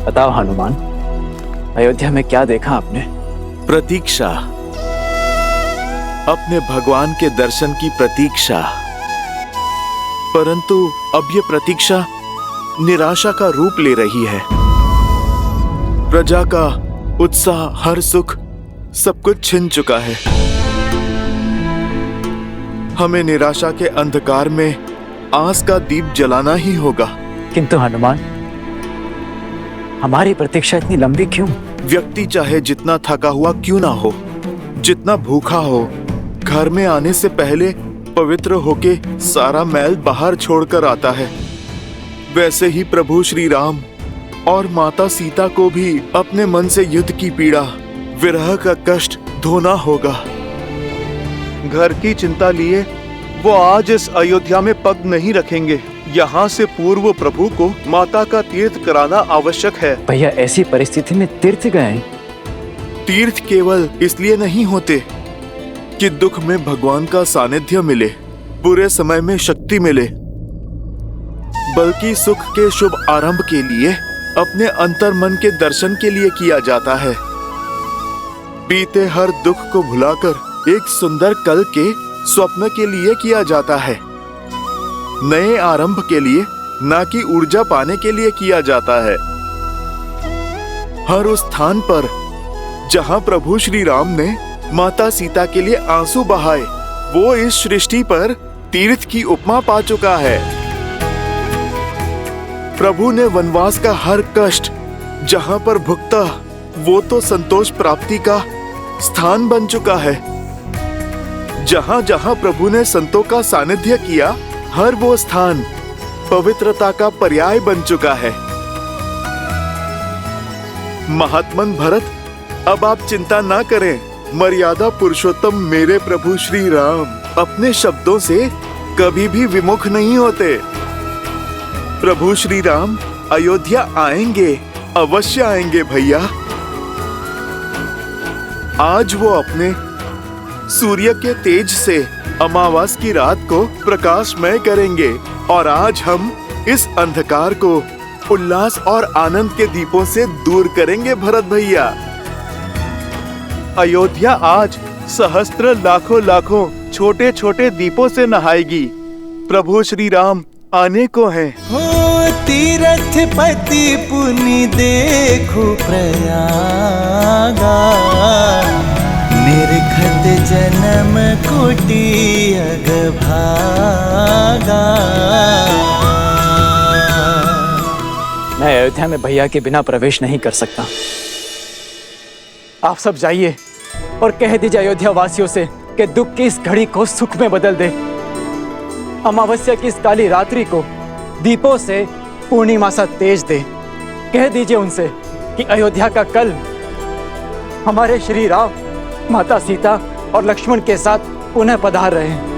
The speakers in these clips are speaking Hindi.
बताओ हनुमान, अयोध्या में क्या देखा आपने? प्रतीक्षा, अपने भगवान के दर्शन की प्रतीक्षा। परंतु अब ये प्रतीक्षा निराशा का रूप ले रही है। प्रजा का उत्साह, हर सुख, सब कुछ छिन चुका है। हमें निराशा के अंधकार में आस का दीप जलाना ही होगा। किंतु हनुमान, हमारी प्रतीक्षा इतनी लंबी क्यों? व्यक्ति चाहे जितना थका हुआ क्यों ना हो, जितना भूखा हो, घर में आने से पहले पवित्र होके सारा मैल बाहर छोड़कर आता है। वैसे ही प्रभु श्री राम और माता सीता को भी अपने मन से युद्ध की पीड़ा, विरह का कष्ट धोना होगा। घर की चिंता लिए वो आज इस अयोध्या में पग नहीं रखेंगे। यहाँ से पूर्व प्रभु को माता का तीर्थ कराना आवश्यक है। भैया, ऐसी परिस्थिति में तीर्थ गए? तीर्थ केवल इसलिए नहीं होते कि दुख में भगवान का सानिध्य मिले, बुरे समय में शक्ति मिले, बल्कि सुख के शुभ आरंभ के लिए, अपने अंतर मन के दर्शन के लिए किया जाता है। बीते हर दुख को भुलाकर एक सुंदर कल के स्वप्न के लिए किया जाता है। नए आरंभ के लिए, ना कि ऊर्जा पाने के लिए किया जाता है। हर उस स्थान पर जहां प्रभु श्री राम ने माता सीता के लिए आंसू बहाए, वो इस सृष्टि पर तीर्थ की उपमा पा चुका है। प्रभु ने वनवास का हर कष्ट जहां पर भुगता, वो तो संतोष प्राप्ति का स्थान बन चुका है। जहां जहां प्रभु ने संतों का सानिध्य किया, हर वो स्थान पवित्रता का पर्याय बन चुका है। महात्मन भरत, अब आप चिंता ना करें। मर्यादा पुरुषोत्तम मेरे प्रभु श्री राम अपने शब्दों से कभी भी विमुख नहीं होते। प्रभु श्री राम अयोध्या आएंगे, अवश्य आएंगे भैया। आज वो अपने सूर्य के तेज से अमावास की रात को प्रकाशमय करेंगे, और आज हम इस अंधकार को उल्लास और आनंद के दीपों से दूर करेंगे भरत भैया। अयोध्या आज सहस्त्र लाखों लाखों छोटे छोटे दीपों से नहाएगी। प्रभु श्री राम आने को हैं। हो तीरथ पति पुनि देखो प्रयागा, निर्घत जन्म कोटि अग भागा। मैं अयोध्या में भैया के बिना प्रवेश नहीं कर सकता। आप सब जाइए और कह दीजिए अयोध्या वासियों से कि दुख की इस घड़ी को सुख में बदल दे। अमावस्या की इस काली रात्रि को दीपों से पूर्णिमा सा तेज दे। कह दीजिए उनसे कि अयोध्या का कल हमारे श्री राम, माता सीता और लक्ष्मण के साथ पुनः पधार रहे हैं।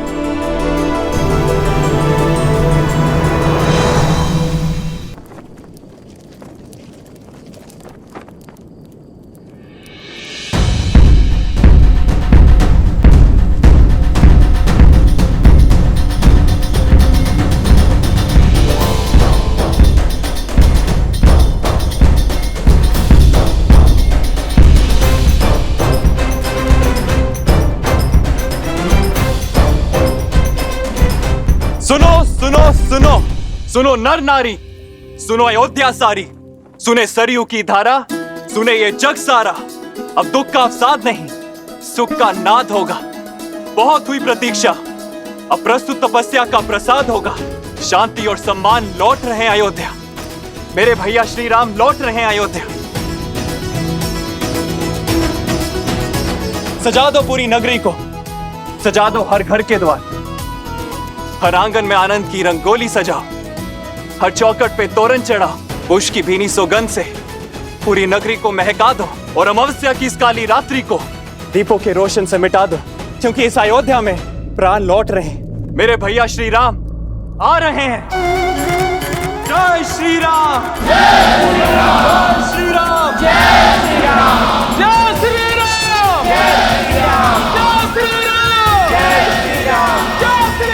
सुनो सुनो सुनो सुनो नर नारी, सुनो अयोध्या सारी, सुने सरयू की धारा, सुने ये जग सारा। अब दुख का अवसाद नहीं, सुख का नाद होगा। बहुत हुई प्रतीक्षा, अब प्रस्तुत तपस्या का प्रसाद होगा। शांति और सम्मान लौट रहे हैं अयोध्या। मेरे भैया श्री राम लौट रहे हैं अयोध्या। सजा दो पूरी नगरी को, सजा दो हर घर के द्वार, हर आंगन में आनंद की रंगोली सजाओ, हर चौखट पे तोरण चढ़ाओ। पुष्प की भीनी सुगंध से पूरी नगरी को महका दो, और अमावस्या की इस काली रात्रि को दीपों के रोशन से मिटा दो, क्योंकि इस अयोध्या में प्राण लौट रहे हैं। मेरे भैया श्री राम आ रहे हैं। जय श्री राम, जय श्री राम, जय श्री राम, जय श्री राम, जय श्री राम, जय श्री राम, जय श्री राम, जय श्री राम, जय श्री राम, जय श्री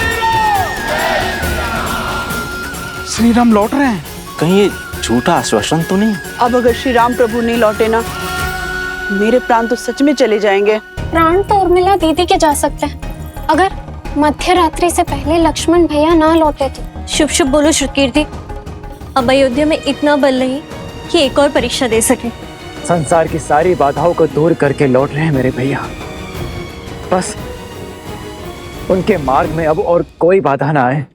राम। श्री राम लौट रहे हैं। कहीं ये झूठा आश्वासन तो नहीं? अब अगर श्री राम प्रभु नहीं लौटे ना, मेरे प्राण तो सच में चले जाएंगे। प्राण तो उर्मिला दीदी के जा सकते हैं, अगर मध्य रात्रि से पहले लक्ष्मण भैया ना लौटे तो। शुभ शुभ बोलो श्रुतकीर्ति। अब अयोध्या में इतना बल नहीं कि एक और परीक्षा दे सके। संसार की सारी बाधाओं को दूर करके लौट रहे हैं मेरे भैया। बस उनके मार्ग में अब और कोई बाधा ना आए।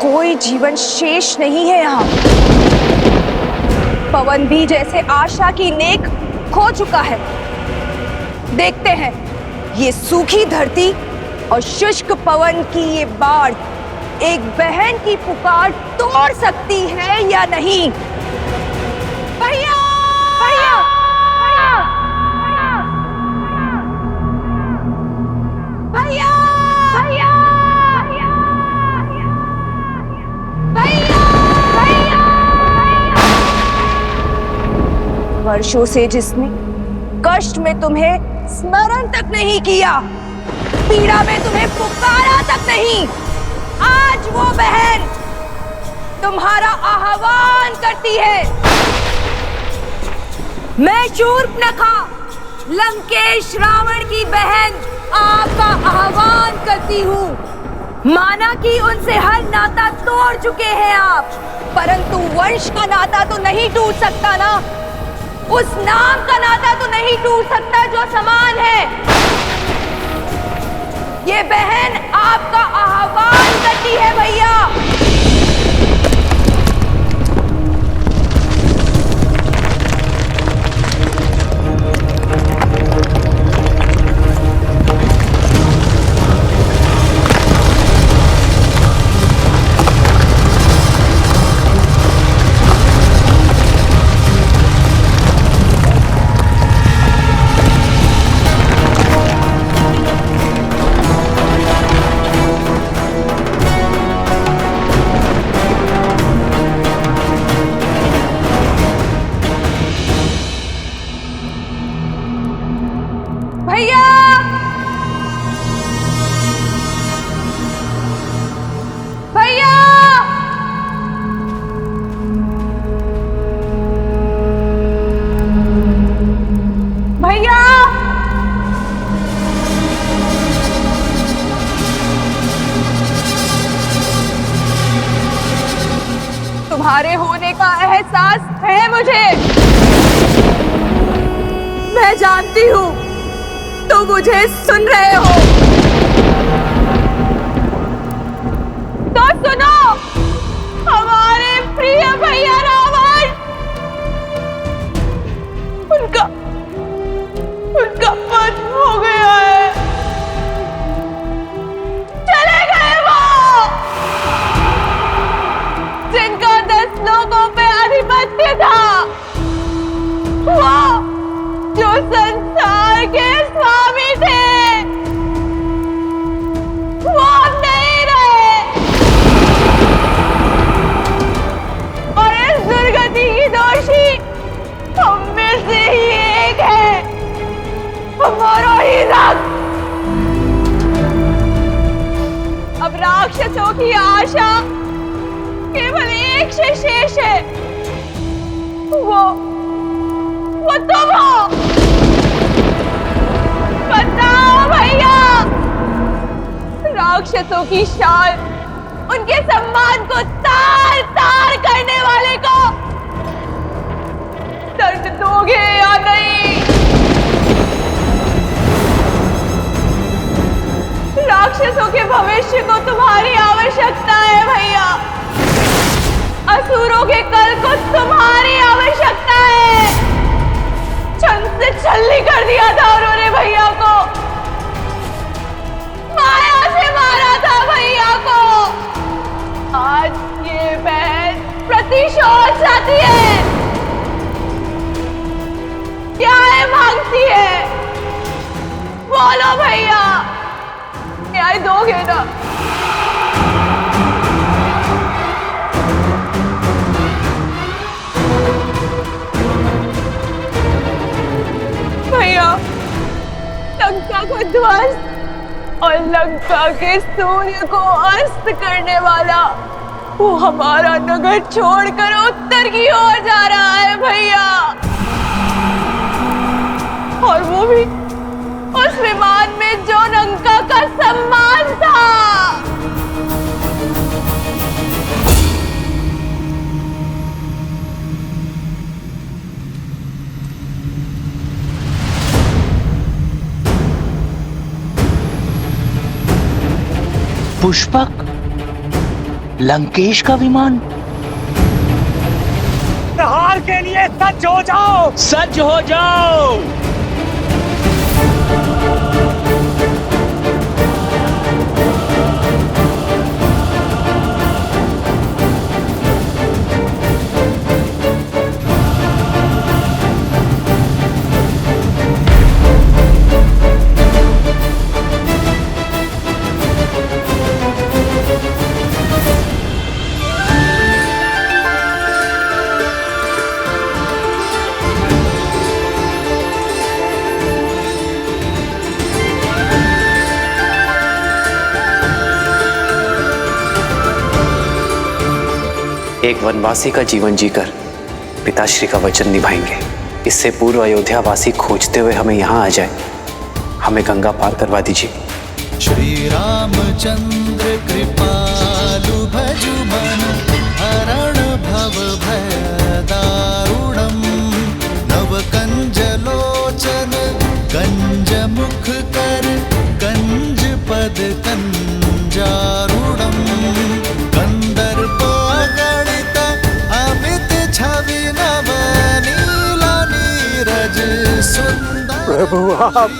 कोई जीवन शेष नहीं है यहाँ। पवन भी जैसे आशा की नेक खो चुका है। देखते हैं ये सूखी धरती और शुष्क पवन की ये बाढ़ एक बहन की पुकार तोड़ सकती है या नहीं। भैया! भैया! भैया! भैया! वर्षों से जिसने कष्ट में तुम्हें स्मरण तक नहीं किया, पीड़ा में तुम्हें पुकारा तक नहीं, आज वो बहन तुम्हारा आह्वान करती है। मैं शूर्पणखा, लंकेश रावण की बहन, आपका आह्वान करती हूँ। माना कि उनसे हर नाता तोड़ चुके हैं आप, परंतु वंश का नाता तो नहीं टूट सकता ना। उस नाम का नाता तो नहीं टूट सकता जो समान है। ये बहन आपका आह्वान करती है भैया। तुम्हारे होने का एहसास है मुझे। मैं जानती हूँ तुम मुझे सुन रहे हो। तो सुनो, हमारे प्रिय भैया रावण, उनका वध हो गया है। चले गए वो जिनका 10 लोगों पे आधिपत्य था, वो जो संसार के स्वामी थे, वो नहीं रहे। और इस दुर्गति की दोषी हम में से ही एक है, हमारा ही रक्त। अब राक्षसों की आशा केवल एक से शेष है, वो तुम हो। बताओ भैया, राक्षसों की शान, उनके सम्मान को तार तार करने वाले को दंड दोगे या नहीं? राक्षसों के भविष्य को तुम्हारी आवश्यकता है भैया। असुरों के कल को तुम्हारी आवश्यकता है। छल से छल्ली कर दिया था उन्होंने भैया को, माया से मारा था बोलो भैया, न्याय दोगे ना? भैया, लंका को ध्वस्त और लंका के सूर्य को अस्त करने वाला वो हमारा नगर छोड़कर उत्तर की ओर जा रहा है भैया, और वो भी उस विमान में जो लंका का सम्मान था। पुष्पक, लंकेश का विमान। प्रहार के लिए सज्ज हो जाओ, सज्ज हो जाओ। एक वनवासी का जीवन जीकर पिताश्री का वचन निभाएंगे। इससे पूर्व अयोध्यावासी खोजते हुए हमें यहाँ आ जाए। हमें गंगा पार करवा दीजिए। श्री रामचंद्र कृपालु भजु मन हरण भव भय दारुणम नव कंज लोचन कंज मुख कर कंज पद कंजारुणम कंदर्प गणित अमित छवि नव नील नीरज सुंदर। प्रभु आप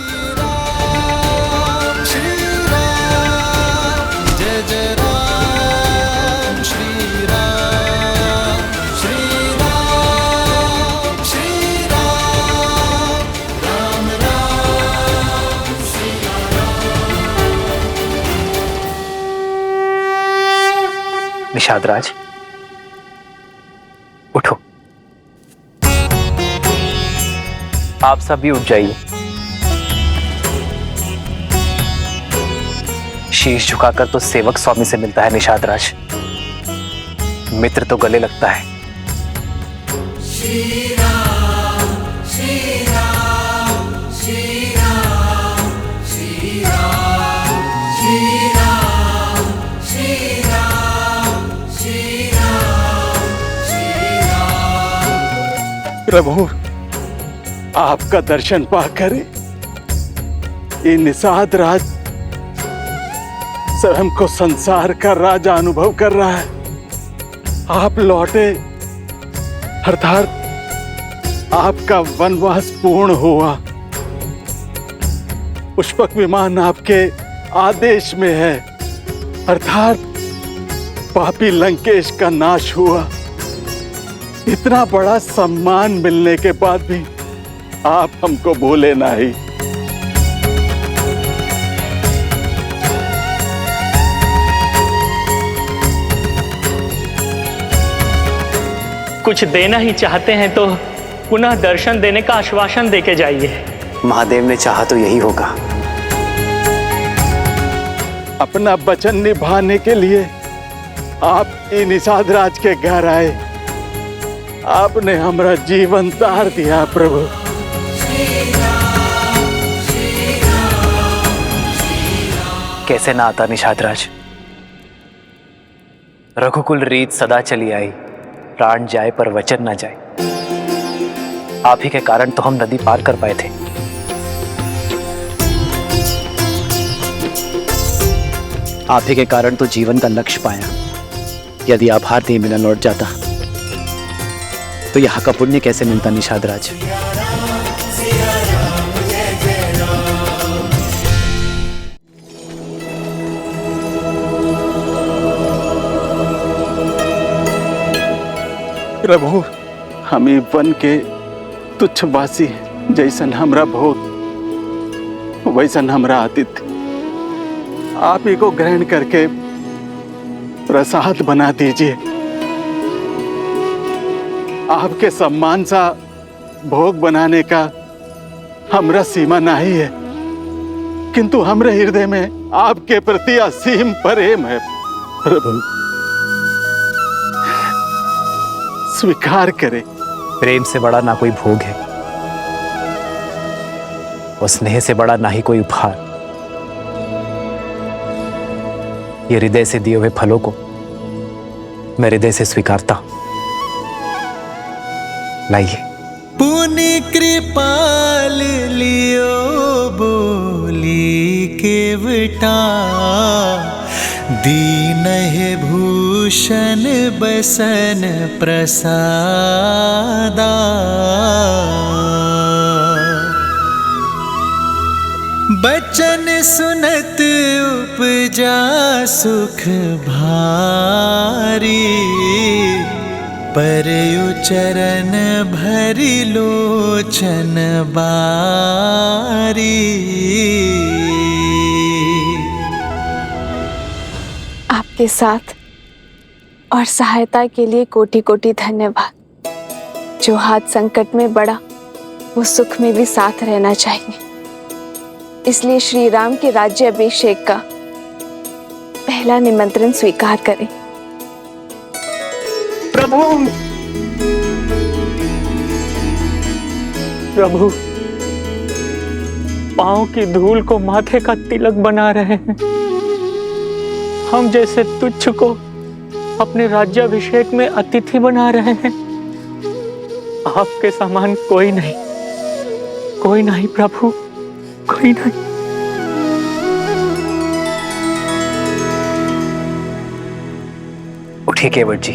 निषाद राज, उठो। आप सब भी उठ जाइए। शीश झुकाकर तो सेवक स्वामी से मिलता है निषाद राज, मित्र तो गले लगता है। श्री राम श्री राम श्री राम श्री राम श्री राम श्री राम श्री राम श्री राम। प्रभु, आपका दर्शन पाकर ये निषाद राज स्वयं को संसार का राजा अनुभव कर रहा है। आप लौटे अर्थात आपका वनवास पूर्ण हुआ। पुष्पक विमान आपके आदेश में है, अर्थात पापी लंकेश का नाश हुआ। इतना बड़ा सम्मान मिलने के बाद भी आप हमको भूले नहीं। कुछ देना ही चाहते हैं तो पुनः दर्शन देने का आश्वासन देके जाइए। महादेव ने चाहा तो यही होगा। अपना वचन निभाने के लिए आप निषाद राज के घर आए। आपने हमारा जीवन तार दिया प्रभु। कैसे ना आता निषाद राज। रघुकुल रीत सदा चली आई, प्राण जाए पर वचन ना जाए। आप ही के कारण तो हम नदी पार कर पाए थे। आप ही के कारण तो जीवन का लक्ष्य पाया। यदि आप हार नहीं मिला लौट जाता तो यहाँ का पुण्य कैसे मिलता निषाद राज। प्रभु, हमें वन के तुच्छवासी जैसन हमरा भोग वैसन हमरा आतिथ्य आप ही को ग्रहण करके प्रसाद बना दीजिए। आपके सम्मान सा भोग बनाने का हमरा सीमा नहीं है, किंतु हमरे हृदय में आपके प्रति असीम प्रेम है। प्रभु स्वीकार करें। प्रेम से बड़ा ना कोई भोग है और स्नेह से बड़ा ना ही कोई उपहार। ये हृदय से दिए हुए फलों को मैं हृदय से स्वीकारता हूं। लाइए। पुनि कृपाल लियो बोली केवटा, दीन है भूषण बसन प्रसादा। बचन सुनत उपजा सुख भारी, परयु चरण भरि लोचन बारी। आपके साथ और सहायता के लिए कोटि कोटि धन्यवाद। जो हाथ संकट में बड़ा वो सुख में भी साथ रहना चाहिए। इसलिए श्री राम के राज्य अभिषेक का पहला निमंत्रण स्वीकार करें। प्रभु प्रभु, पांव की धूल को माथे का तिलक बना रहे हैं। हम जैसे तुच्छ को अपने राज्याभिषेक में अतिथि बना रहे हैं। आपके समान कोई नहीं, कोई नहीं प्रभु, कोई नहीं। उठिए केवट जी।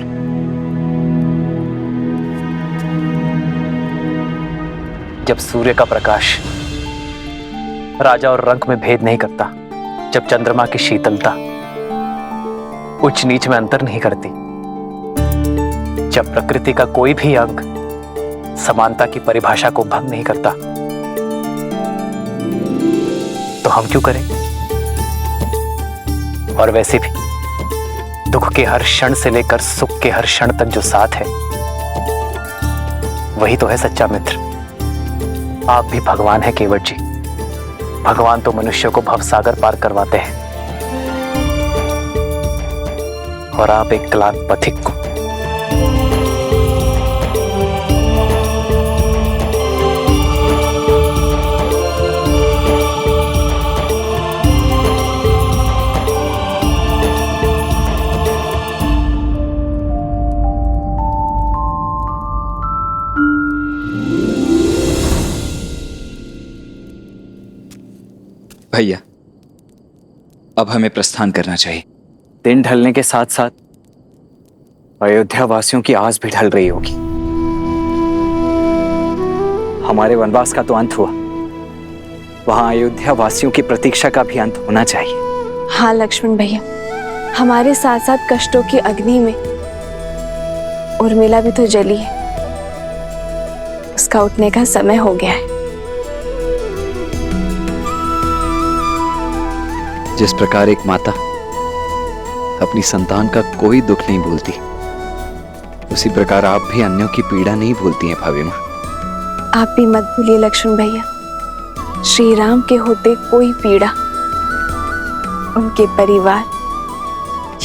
जब सूर्य का प्रकाश राजा और रंक में भेद नहीं करता, जब चंद्रमा की शीतलता उच्च नीच में अंतर नहीं करती, जब प्रकृति का कोई भी अंग समानता की परिभाषा को भंग नहीं करता, तो हम क्यों करें? और वैसे भी दुख के हर क्षण से लेकर सुख के हर क्षण तक जो साथ है वही तो है सच्चा मित्र। आप भी भगवान हैं केवट जी। भगवान तो मनुष्य को भवसागर पार करवाते हैं और आप एक क्लांत पथिक को। भैया, अब हमें प्रस्थान करना चाहिए। दिन ढलने के साथ साथ अयोध्या वासियों की आस भी ढल रही होगी। हमारे वनवास का तो अंत हुआ, वहां अयोध्या वासियों की प्रतीक्षा का भी अंत होना चाहिए। हाँ लक्ष्मण भैया, हमारे साथ साथ कष्टों की अग्नि में उर्मिला भी तो जली है। उसका उठने का समय हो गया है। जिस प्रकार एक माता अपनी संतान का कोई दुख नहीं भूलती, उसी प्रकार आप भी अन्यों की पीड़ा नहीं भूलती हैं भाभी माँ। आप भी मत भूलिए लक्ष्मण भैया, श्री राम के होते कोई पीड़ा उनके परिवार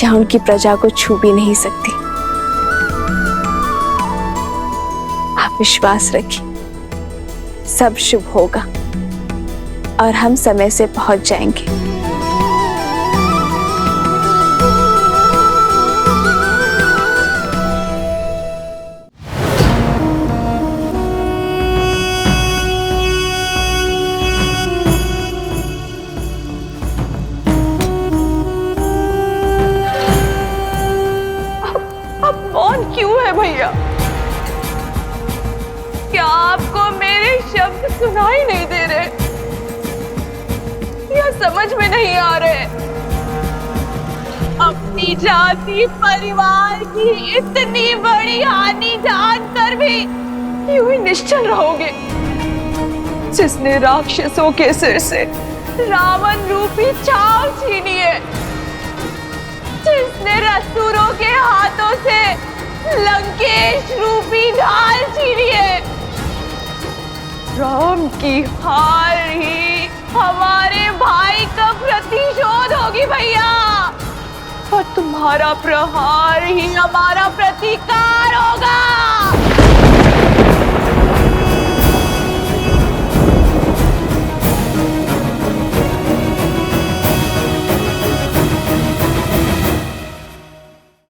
या उनकी प्रजा को छू भी नहीं सकती। आप विश्वास रखिए, सब शुभ होगा और हम समय से पहुंच जाएंगे। भैया, क्या आपको मेरे शब्द सुनाई नहीं दे रहे या समझ में नहीं आ रहे? अपनी जाति परिवार की इतनी बड़ी हानि जानकर भी यूं ही निश्चल रहोगे? जिसने राक्षसों के सिर से रावण रूपी छाव छीनी है, जिसने असुरों के हाथों से लंकेश रूपी ढाल छीनी है। राम की हार ही हमारे भाई का प्रतिशोध होगी भैया, और तुम्हारा प्रहार ही हमारा प्रतिकार होगा।